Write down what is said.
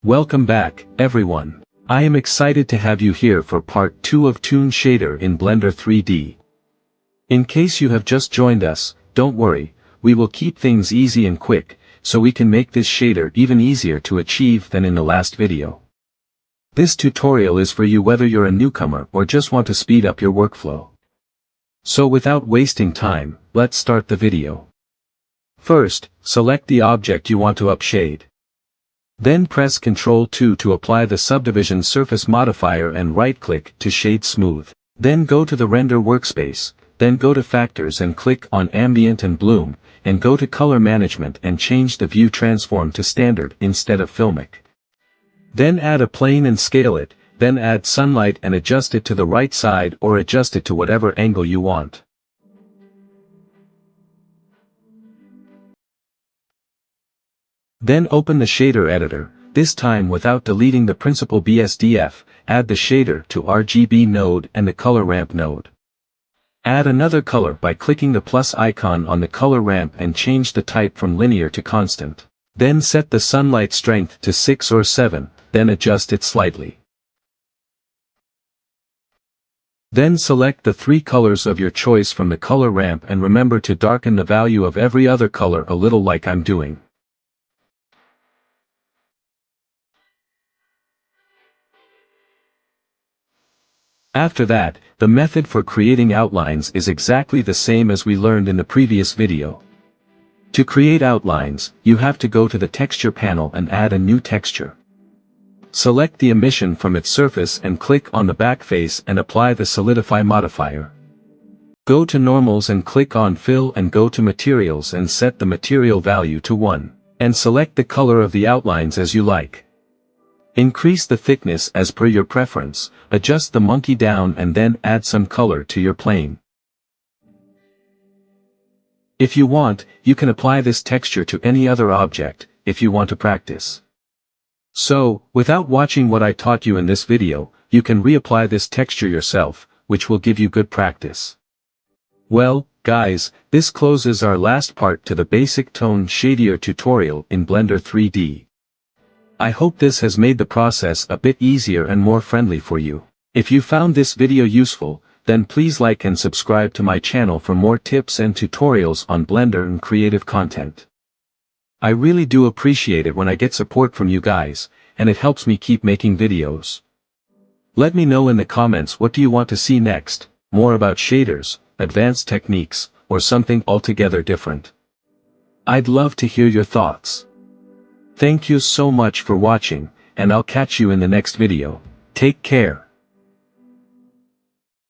Welcome back, everyone. I am excited to have you here for part 2 of Toon Shader in Blender 3D. In case you have just joined us, don't worry, we will keep things easy and quick, so we can make this shader even easier to achieve than in the last video. This tutorial is for you whether you're a newcomer or just want to speed up your workflow. So without wasting time, let's start the video. First, select the object you want to upshade. Then press Ctrl 2 to apply the subdivision surface modifier and right-click to shade smooth. Then go to the render workspace, then go to factors and click on ambient and bloom, and go to color management and change the view transform to standard instead of filmic. Then add a plane and scale it, then add sunlight and adjust it to the right side or adjust it to whatever angle you want. Then open the shader editor, this time without deleting the principal BSDF, add the shader to RGB node and the color ramp node. Add another color by clicking the plus icon on the color ramp and change the type from linear to constant. Then set the sunlight strength to 6 or 7, then adjust it slightly. Then select the 3 colors of your choice from the color ramp and remember to darken the value of every other color a little like I'm doing. After that, the method for creating outlines is exactly the same as we learned in the previous video. To create outlines, you have to go to the texture panel and add a new texture. Select the emission from its surface and click on the back face and apply the solidify modifier. Go to normals and click on fill and go to materials and set the material value to 1, and select the color of the outlines as you like. Increase the thickness as per your preference, adjust the monkey down and then add some color to your plane. If you want, you can apply this texture to any other object, if you want to practice. So, without watching what I taught you in this video, you can reapply this texture yourself, which will give you good practice. Well, guys, this closes our last part to the basic toon shader tutorial in Blender 3D. I hope this has made the process a bit easier and more friendly for you. If you found this video useful, then please like and subscribe to my channel for more tips and tutorials on Blender and creative content. I really do appreciate it when I get support from you guys, and it helps me keep making videos. Let me know in the comments what do you want to see next, more about shaders, advanced techniques, or something altogether different. I'd love to hear your thoughts. Thank you so much for watching, and I'll catch you in the next video. Take care.